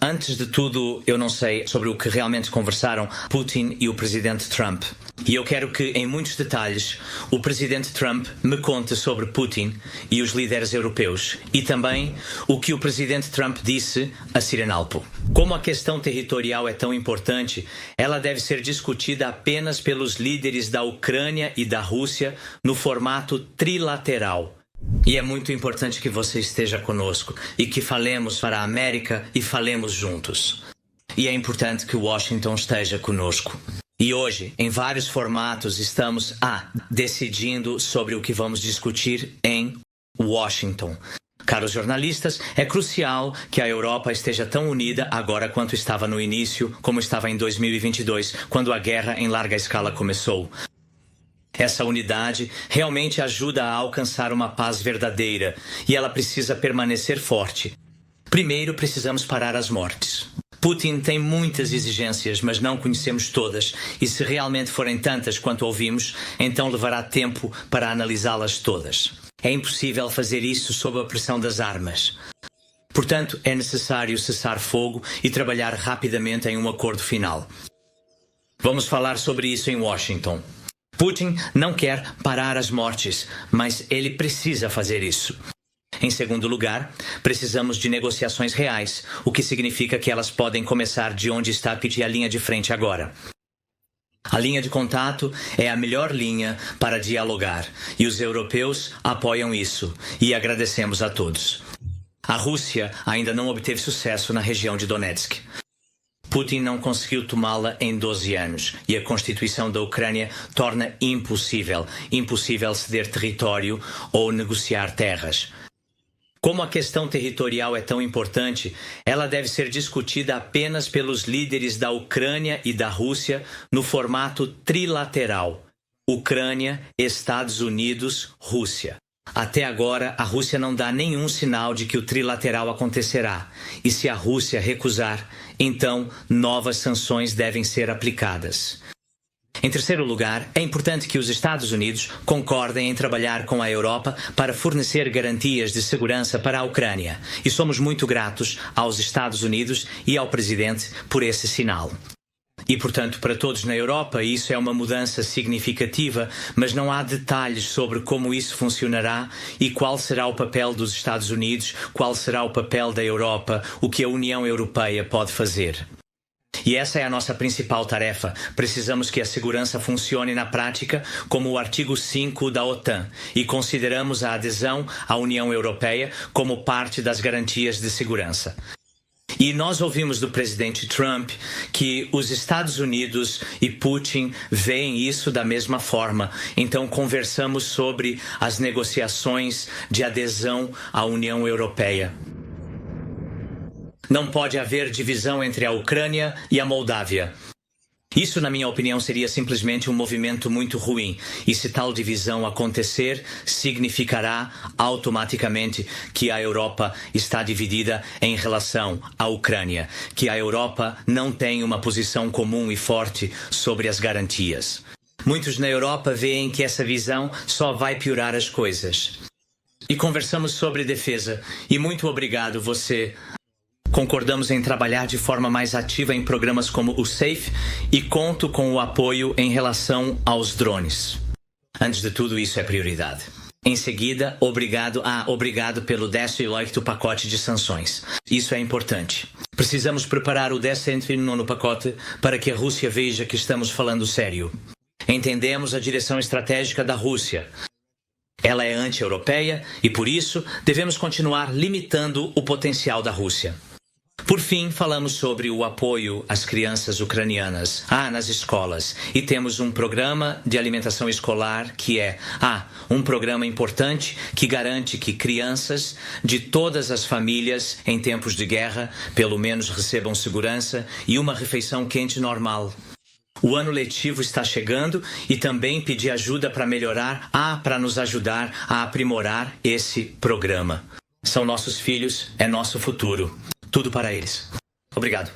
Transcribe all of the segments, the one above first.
Antes de tudo, eu não sei sobre o que realmente conversaram Putin e o presidente Trump. E eu quero que, em muitos detalhes, o presidente Trump me conte sobre Putin e os líderes europeus. E também o que o presidente Trump disse a Sirenalpo. Como a questão territorial é tão importante, ela deve ser discutida apenas pelos líderes da Ucrânia e da Rússia no formato trilateral. E é muito importante que você esteja conosco e que falemos para a América e falemos juntos. E é importante que Washington esteja conosco. E hoje, em vários formatos, estamos decidindo sobre o que vamos discutir em Washington. Caros jornalistas, é crucial que a Europa esteja tão unida agora quanto estava no início, como estava em 2022, quando a guerra em larga escala começou. Essa unidade realmente ajuda a alcançar uma paz verdadeira e ela precisa permanecer forte. Primeiro, precisamos parar as mortes. Putin tem muitas exigências, mas não conhecemos todas. E se realmente forem tantas quanto ouvimos, então levará tempo para analisá-las todas. É impossível fazer isso sob a pressão das armas. Portanto, é necessário cessar fogo e trabalhar rapidamente em um acordo final. Vamos falar sobre isso em Washington. Putin não quer parar as mortes, mas ele precisa fazer isso. Em segundo lugar, precisamos de negociações reais, o que significa que elas podem começar de onde está a linha de frente agora. A linha de contato é a melhor linha para dialogar, e os europeus apoiam isso, e agradecemos a todos. A Rússia ainda não obteve sucesso na região de Donetsk. Putin não conseguiu tomá-la em 12 anos e a Constituição da Ucrânia torna impossível ceder território ou negociar terras. Como a questão territorial é tão importante, ela deve ser discutida apenas pelos líderes da Ucrânia e da Rússia no formato trilateral. Ucrânia, Estados Unidos, Rússia. Até agora, a Rússia não dá nenhum sinal de que o trilateral acontecerá. E se a Rússia recusar, então novas sanções devem ser aplicadas. Em terceiro lugar, é importante que os Estados Unidos concordem em trabalhar com a Europa para fornecer garantias de segurança para a Ucrânia. E somos muito gratos aos Estados Unidos e ao presidente por esse sinal. E, portanto, para todos na Europa, isso é uma mudança significativa, mas não há detalhes sobre como isso funcionará e qual será o papel dos Estados Unidos, qual será o papel da Europa, o que a União Europeia pode fazer. E essa é a nossa principal tarefa. Precisamos que a segurança funcione na prática como o artigo 5 da OTAN e consideramos a adesão à União Europeia como parte das garantias de segurança. E nós ouvimos do presidente Trump que os Estados Unidos e Putin veem isso da mesma forma. Então conversamos sobre as negociações de adesão à União Europeia. Não pode haver divisão entre a Ucrânia e a Moldávia. Isso, na minha opinião, seria simplesmente um movimento muito ruim. E se tal divisão acontecer, significará automaticamente que a Europa está dividida em relação à Ucrânia, que a Europa não tem uma posição comum e forte sobre as garantias. Muitos na Europa veem que essa visão só vai piorar as coisas. E conversamos sobre defesa. E muito obrigado você. Concordamos em trabalhar de forma mais ativa em programas como o SAFE e conto com o apoio em relação aos drones. Antes de tudo, isso é prioridade. Em seguida, obrigado pelo 18º pacote de sanções. Isso é importante. Precisamos preparar o 19º pacote para que a Rússia veja que estamos falando sério. Entendemos a direção estratégica da Rússia. Ela é anti-europeia e, por isso, devemos continuar limitando o potencial da Rússia. Por fim, falamos sobre o apoio às crianças ucranianas, nas escolas. E temos um programa de alimentação escolar que é, um programa importante que garante que crianças de todas as famílias em tempos de guerra, pelo menos recebam segurança e uma refeição quente normal. O ano letivo está chegando e também pedir ajuda para melhorar, para nos ajudar a aprimorar esse programa. São nossos filhos, é nosso futuro. Tudo para eles. Obrigado.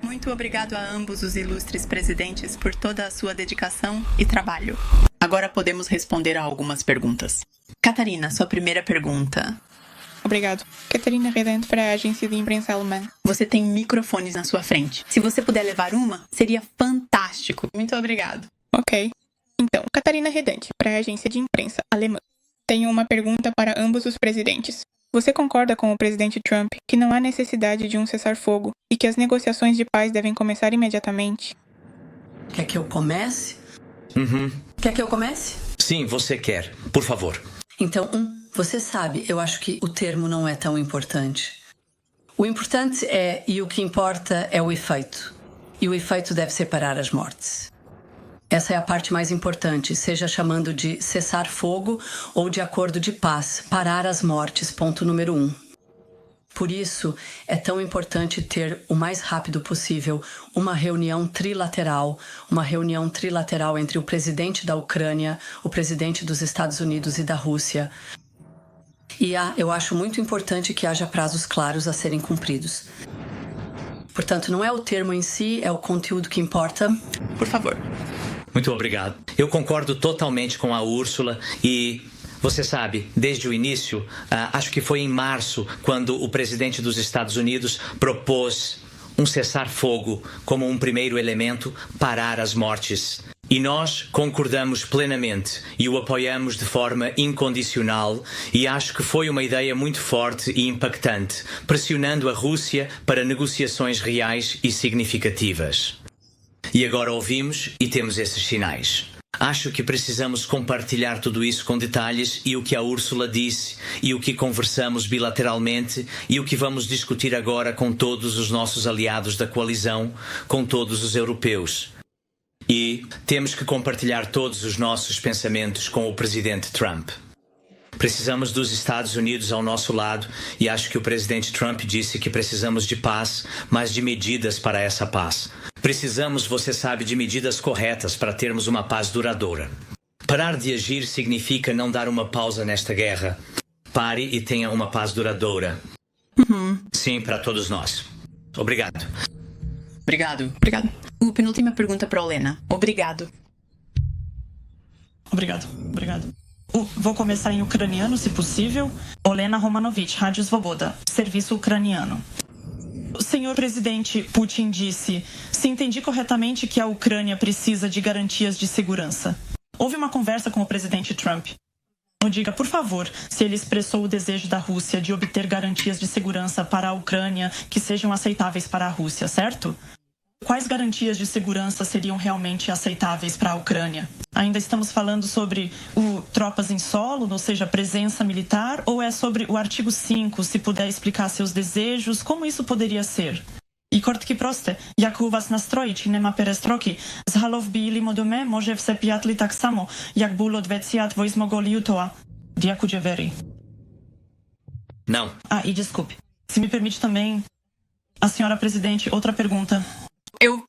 Muito obrigado a ambos os ilustres presidentes por toda a sua dedicação e trabalho. Agora podemos responder a algumas perguntas. Catarina, sua primeira pergunta. Obrigado. Catarina Redente para a agência de imprensa alemã. Você tem microfones na sua frente. Se você puder levar uma, seria fantástico. Muito obrigado. Ok. Então, Catarina Redente para a agência de imprensa alemã. Tenho uma pergunta para ambos os presidentes. Você concorda com o presidente Trump que não há necessidade de um cessar-fogo e que as negociações de paz devem começar imediatamente? Quer que eu comece? Uhum. Quer que eu comece? Sim, você quer. Por favor. Então, você sabe, eu acho que o termo não é tão importante. O importante é, e o que importa é o efeito. E o efeito deve ser parar as mortes. Essa é a parte mais importante, seja chamando de cessar fogo ou de acordo de paz, parar as mortes, ponto número 1. Por isso, é tão importante ter o mais rápido possível uma reunião trilateral entre o presidente da Ucrânia, o presidente dos Estados Unidos e da Rússia. E eu acho muito importante que haja prazos claros a serem cumpridos. Portanto, não é o termo em si, é o conteúdo que importa. Por favor. Muito obrigado. Eu concordo totalmente com a Úrsula e, você sabe, desde o início, acho que foi em março, quando o presidente dos Estados Unidos propôs um cessar-fogo como um primeiro elemento, parar as mortes. E nós concordamos plenamente e o apoiamos de forma incondicional e acho que foi uma ideia muito forte e impactante, pressionando a Rússia para negociações reais e significativas. E agora ouvimos e temos esses sinais. Acho que precisamos compartilhar tudo isso com detalhes e o que a Úrsula disse e o que conversamos bilateralmente e o que vamos discutir agora com todos os nossos aliados da coalizão, com todos os europeus. E temos que compartilhar todos os nossos pensamentos com o presidente Trump. Precisamos dos Estados Unidos ao nosso lado e acho que o presidente Trump disse que precisamos de paz, mas de medidas para essa paz. Precisamos, você sabe, de medidas corretas para termos uma paz duradoura. Parar de agir significa não dar uma pausa nesta guerra. Pare e tenha uma paz duradoura. Sim, para todos nós. Obrigado. Obrigado. A penúltima pergunta para Olena. Obrigado. Obrigado. Vou começar em ucraniano, se possível. Olena Romanovich, Rádio Svoboda, serviço ucraniano. O senhor presidente Putin disse, se entendi corretamente, que a Ucrânia precisa de garantias de segurança. Houve uma conversa com o presidente Trump. Não diga, por favor, se ele expressou o desejo da Rússia de obter garantias de segurança para a Ucrânia que sejam aceitáveis para a Rússia, certo? Quais garantias de segurança seriam realmente aceitáveis para a Ucrânia? Ainda estamos falando sobre tropas em solo, ou seja, presença militar, ou é sobre o artigo 5, se puder explicar seus desejos, como isso poderia ser? I krótkie proste, jak u was nastroić i nema perestroki, z halov bili modome, może wse piatli tak samo, jak było 22 lutego. Dziękuję very. Não. E desculpe, se me permite também, a senhora presidente, outra pergunta.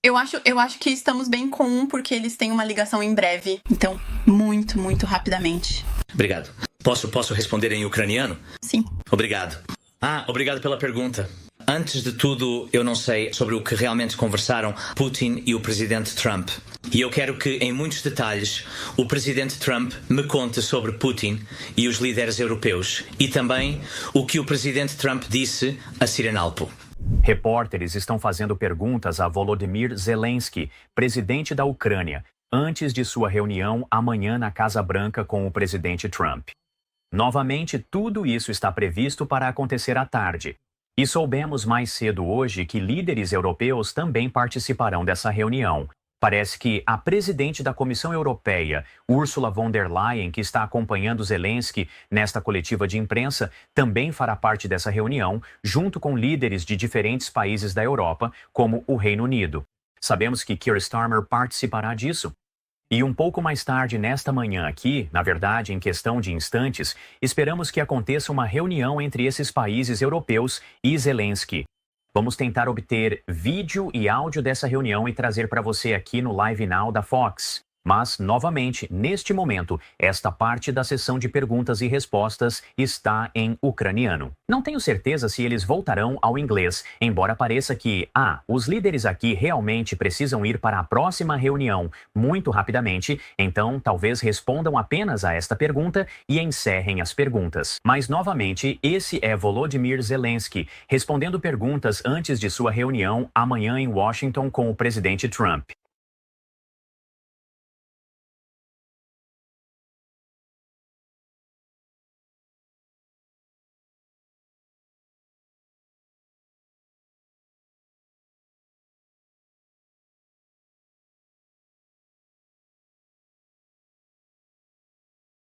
Eu acho que estamos bem com um, porque eles têm uma ligação em breve. Então, muito rapidamente. Obrigado. Posso responder em ucraniano? Sim. Obrigado. Obrigado pela pergunta. Antes de tudo, eu não sei sobre o que realmente conversaram Putin e o presidente Trump. E eu quero que, em muitos detalhes, o presidente Trump me conte sobre Putin e os líderes europeus. E também o que o presidente Trump disse a Sirenalpo. Repórteres estão fazendo perguntas a Volodymyr Zelensky, presidente da Ucrânia, antes de sua reunião amanhã na Casa Branca com o presidente Trump. Novamente, tudo isso está previsto para acontecer à tarde. E soubemos mais cedo hoje que líderes europeus também participarão dessa reunião. Parece que a presidente da Comissão Europeia, Ursula von der Leyen, que está acompanhando Zelensky nesta coletiva de imprensa, também fará parte dessa reunião, junto com líderes de diferentes países da Europa, como o Reino Unido. Sabemos que Keir Starmer participará disso. E um pouco mais tarde, nesta manhã aqui, na verdade, em questão de instantes, esperamos que aconteça uma reunião entre esses países europeus e Zelensky. Vamos tentar obter vídeo e áudio dessa reunião e trazer para você aqui no Live Now da Fox. Mas, novamente, neste momento, esta parte da sessão de perguntas e respostas está em ucraniano. Não tenho certeza se eles voltarão ao inglês, embora pareça que, os líderes aqui realmente precisam ir para a próxima reunião muito rapidamente, então talvez respondam apenas a esta pergunta e encerrem as perguntas. Mas, novamente, esse é Volodymyr Zelensky, respondendo perguntas antes de sua reunião amanhã em Washington com o presidente Trump.